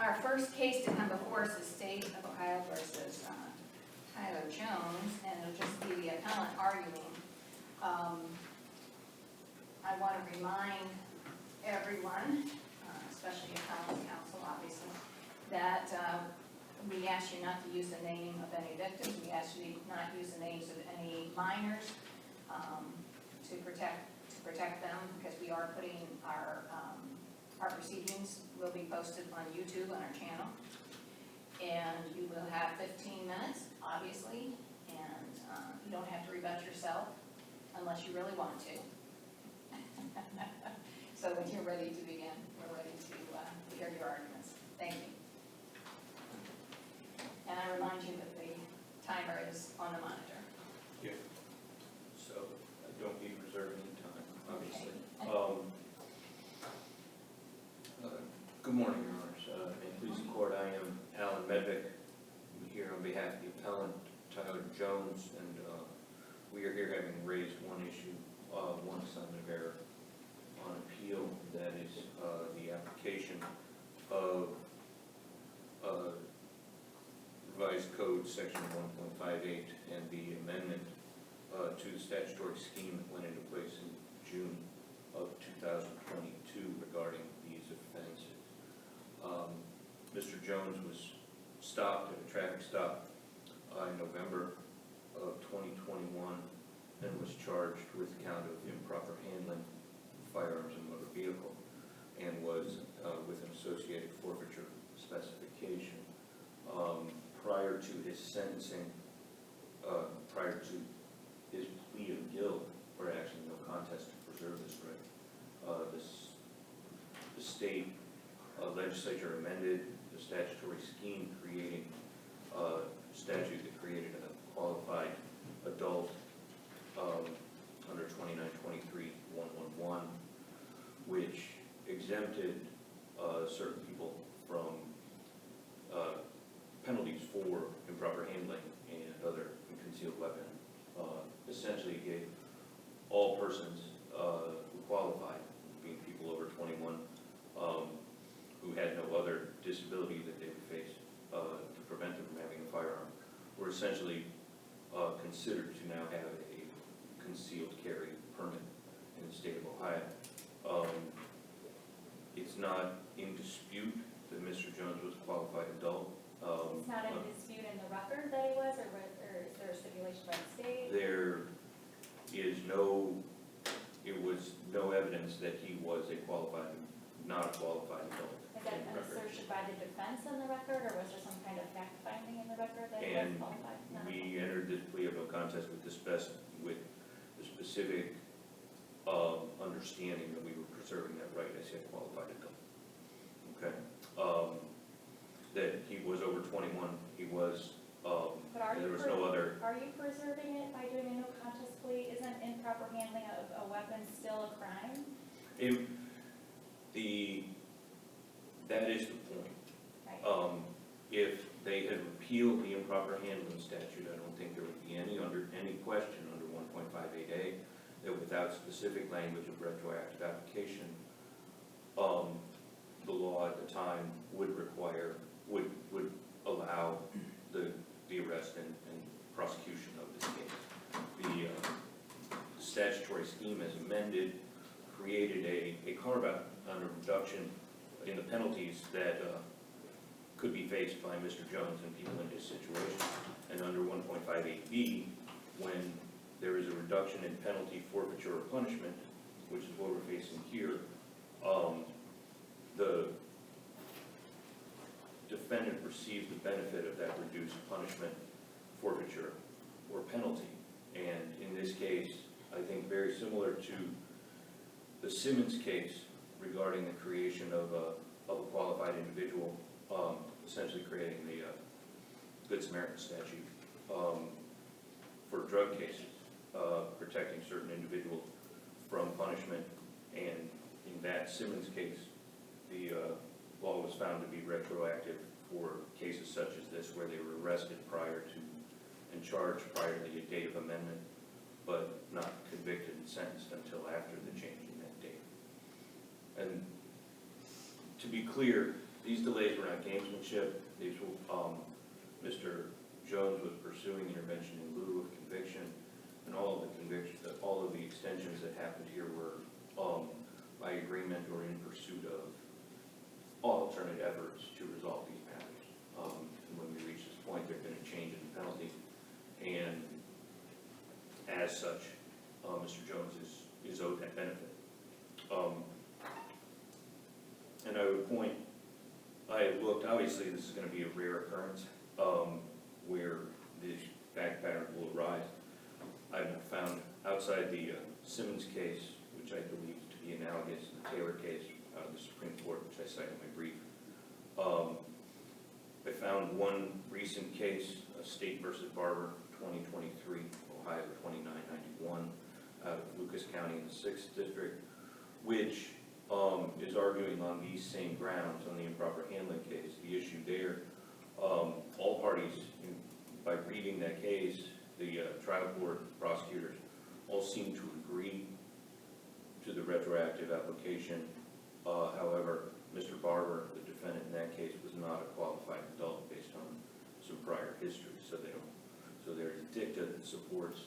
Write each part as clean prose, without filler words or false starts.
Our first case to come before us is State of Ohio versus Tyler Jones, and it'll just be the appellant arguing. I want to remind everyone, especially appellant's counsel, obviously, that we ask you not to use the name of any victims. We ask you not use the names of any minors to protect them, because we are putting our proceedings will be posted on YouTube on our channel. And you will have 15 minutes, obviously, and you don't have to rebut yourself unless you really want to. So when you're ready to begin, we're ready to hear your arguments. Thank you. And I remind you that the timer is on the monitor. Yeah. So I don't need to reserve any time, obviously. Okay. Good morning, Your Honors. May it please the Court, I am Alan Medvick. I'm here on behalf of the appellant, Tyler Jones, and we are here having raised one issue, one assignment of error on appeal, that is the application of revised code section 1.58 and the amendment to the statutory scheme that went into place in June of 2022 regarding these offenses. Mr. Jones was stopped at a traffic stop in November of 2021 and was charged with count of improper handling of firearms and motor vehicle, and was with an associated forfeiture specification. Prior to his sentencing, prior to his plea of guilt, or actually no contest to preserve this right, the state legislature amended the statutory scheme, creating a statute that created a qualified adult under 2923-111, which exempted certain people from penalties for improper handling and other concealed weapon. Essentially gave all persons who qualified, being people over 21, who had no other disability that they would face to prevent them from having a firearm, were essentially considered to now have a concealed carry permit in the state of Ohio. It's not in dispute that Mr. Jones was a qualified adult. It's not in dispute in the record that he was, or is there a stipulation by the state? There is no evidence that he was not a qualified adult. Is that an assertion by the defense in the record, or was there some kind of fact finding in the record that he was qualified? No. We entered this plea of no contest with the specific understanding that we were preserving that right as a qualified adult. Okay. That he was over 21. He was. There was no other. Are you preserving it by doing a no contest plea? Isn't improper handling of a weapon still a crime? That is the point. Right. If they had repealed the improper handling statute, I don't think there would be any question under 1.58A that without specific language of retroactive application, the law at the time would allow the arrest and prosecution of this case. The statutory scheme as amended created a carve-out on a reduction in the penalties that could be faced by Mr. Jones and people in his situation. And under 1.58B, when there is a reduction in penalty, forfeiture, or punishment, which is what we're facing here, the defendant receives the benefit of that reduced punishment, forfeiture, or penalty. And in this case, I think very similar to the Simmons case regarding the creation of a qualified individual, essentially creating the Good Samaritan statute for drug cases, protecting certain individuals from punishment. And in that Simmons case, the law was found to be retroactive for cases such as this, where they were arrested prior to and charged prior to the date of amendment, but not convicted and sentenced until after the change in that date. And to be clear, these delays were not gamesmanship. These were, Mr. Jones was pursuing intervention in lieu of conviction, and all of the convictions, all of the extensions that happened here were by agreement or in pursuit of alternate efforts to resolve these matters. And when we reach this point, there's been a change in the penalty, and as such, Mr. Jones is owed that benefit. And I would point, I had looked, obviously this is going to be a rare occurrence where this fact pattern will arise. I've found outside the Simmons case, which I believe to be analogous to the Taylor case out of the Supreme Court, which I cite in my brief. I found one recent case, State versus Barber, 2023, Ohio 2991, out of Lucas County in the 6th District, which is arguing on these same grounds on the improper handling case. The issue there, all parties, by reading that case, the trial court prosecutors all seem to agree to the retroactive application. However, Mr. Barber, the defendant in that case, was not a qualified adult based on some prior history, so there's a dicta that supports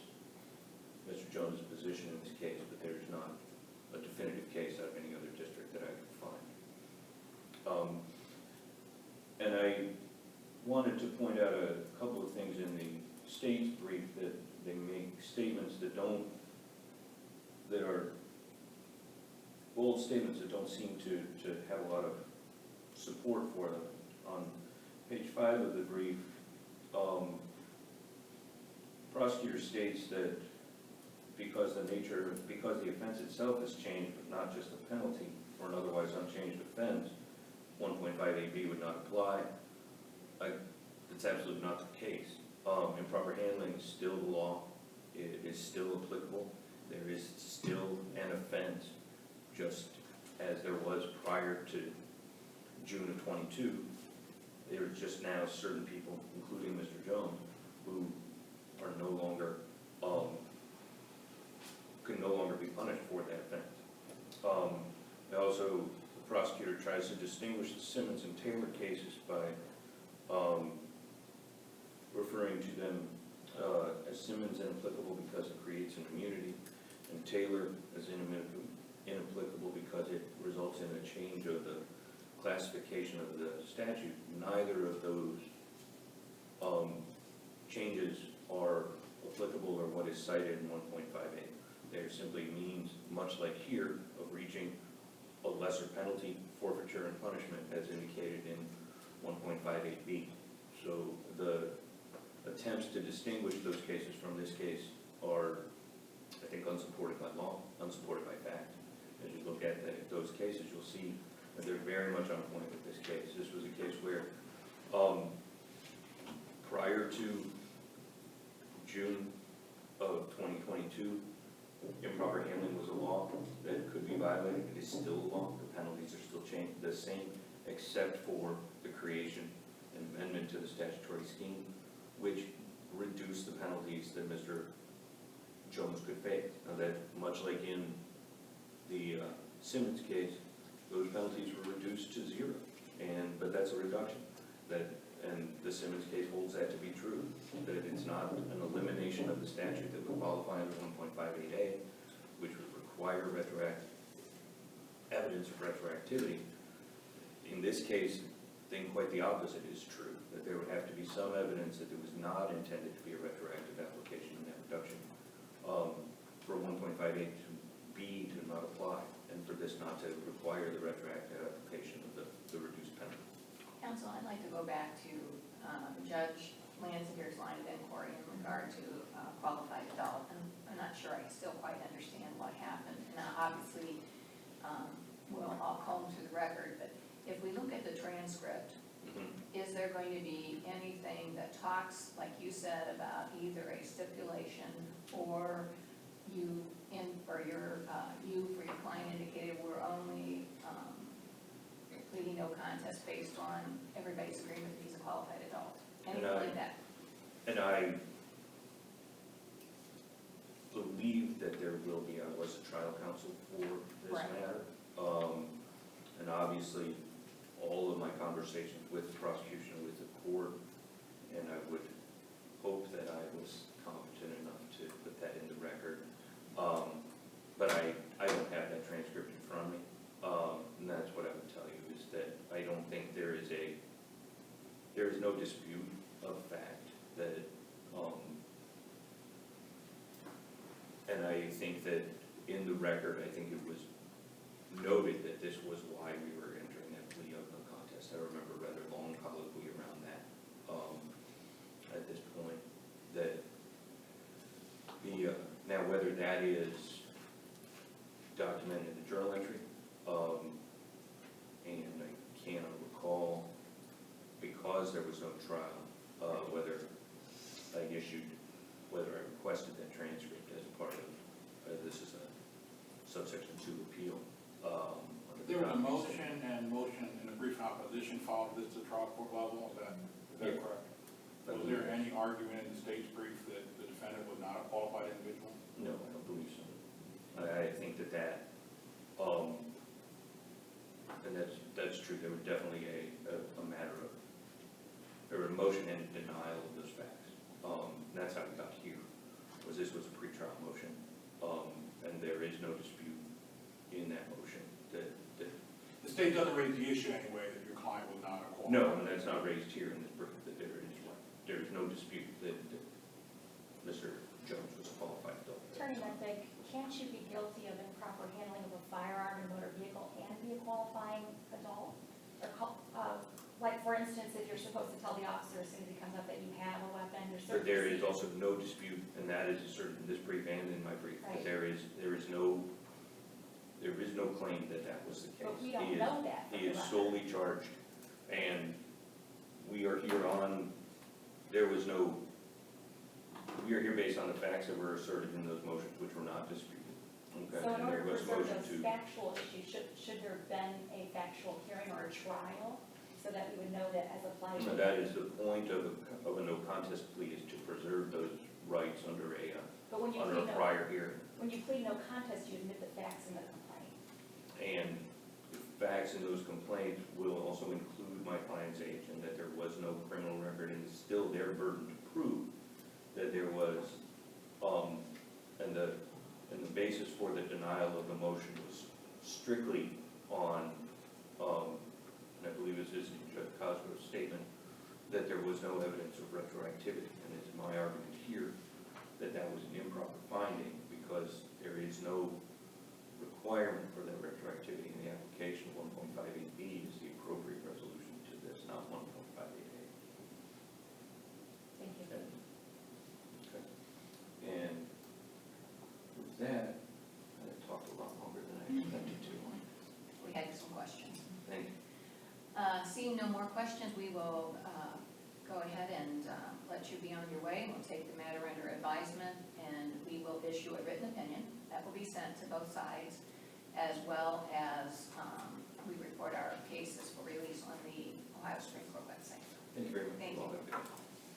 Mr. Jones' position in this case, but there's not a definitive case out of any other district that I could find. And I wanted to point out a couple of things in the state's brief that they make statements that are bold statements that don't seem to have a lot of support for them. On page 5 of the brief, prosecutor states that because the offense itself has changed, but not just the penalty for an otherwise unchanged offense, 1.58b would not apply. That's absolutely not the case. Improper handling is still the law. It is still applicable. There is still an offense, just as there was prior to June of 22. There are just now certain people, including Mr. Jones, who are no longer can no longer be punished for that offense. Also, the prosecutor tries to distinguish the Simmons and Taylor cases by referring to them as Simmons inapplicable because it creates an immunity, and Taylor as inapplicable because it results in a change of the classification of the statute. Neither of those changes are applicable or what is cited in 1.58. There simply means, much like here, of reaching a lesser penalty, forfeiture, and punishment as indicated in 1.58b. So the attempts to distinguish those cases from this case are, I think, unsupported by law, unsupported by fact. As you look at those cases, you'll see that they're very much on point with this case. This was a case where prior to June of 2022, improper handling was a law that could be violated. It is still a law. The penalties are still the same, except for the creation and amendment to the statutory scheme, which reduced the penalties that Mr. Jones could face. Now that, much like in the Simmons case, those penalties were reduced to 0, but that's a reduction. And the Simmons case holds that to be true, that it's not an elimination of the statute that would qualify under 1.58a, which would require evidence of retroactivity. In this case, I think quite the opposite is true, that there would have to be some evidence that it was not intended to be a retroactive application in that reduction for 1.58 to be to not apply, and for this not to require the retroactive application of the reduced penalty. Counsel, I'd like to go back to Judge Lanzier's line of inquiry in regard to qualified adult. And I'm not sure I still quite understand what happened. And obviously, I'll comb through the record, but if we look at the transcript, is there going to be anything that talks, like you said, about either a stipulation or you for your client indicated we're only pleading no contest based on everybody's agreement that he's a qualified adult? Anything like that? And I believe that there will be, I was a trial counsel for this matter. And obviously, all of my conversations with the prosecution, with the court, and I would hope that I was competent enough to put that in the record. But I don't have that transcript in front of me, and that's what I would tell you, is that I don't think there is no dispute of fact that, and I think that in the record, I think it was noted that this was why we were entering that plea of no contest. I remember rather long colloquy around that, at this point, that now whether that is documented in the journal entry, and I cannot recall, because there was no trial, whether I requested that transcript as part of, this is a subsection 2 appeal. There was a motion and a brief opposition filed at the trial court level, is that correct? Was there any argument in the state's brief that the defendant was not a qualified individual? No, I don't believe so. I think that, and that's true, there was definitely a matter of, there was a motion and a denial of those facts. And that's how we got here, was this was a pretrial motion, and there is no dispute in that motion that The state doesn't raise the issue anyway that your client was not a qualified. no, and that's not raised here in this brief, that there is no dispute that Mr. Jones was a qualified adult. Attorney Mendick, can't you be guilty of improper handling of a firearm and motor vehicle and be a qualifying adult? Or, like, for instance, if you're supposed to tell the officer as soon as he comes up that you have a weapon, you're But there is also no dispute, and that is asserted in this brief and in my brief, that Right. there is no claim that that was the case. But we don't know that from He is the record. solely charged, and we are here we are here based on the facts that were asserted in those motions, which were not disputed. Okay, So in and order there to was preserve motion those factual issues, should there have been a factual hearing or a trial so that we would know that as applied to? That is the point of a no contest plea, is to preserve those rights under But when you under a plead prior hearing. when you plead no contest, you admit the facts in the complaint. And the facts in those complaints will also include my client's age, and that there was no criminal record, and it's still their burden to prove that there was, and the basis for the denial of the motion was strictly on, and I believe this is in Judge Cosgrove's statement, that there was no evidence of retroactivity, and it's my argument here that that was an improper finding, because there is no requirement for that retroactivity in the application. 1.58B is the appropriate resolution to this, not 1.58A. Thank you. Okay. And with that, I talked a lot longer than I expected to. We had some questions. Thank you. Seeing no more questions, we will go ahead and let you be on your way. We'll take the matter under advisement, and we will issue a written opinion that will be sent to both sides, as well as we report our cases for release on the Ohio Supreme Court website. Thank you very much. Thank you.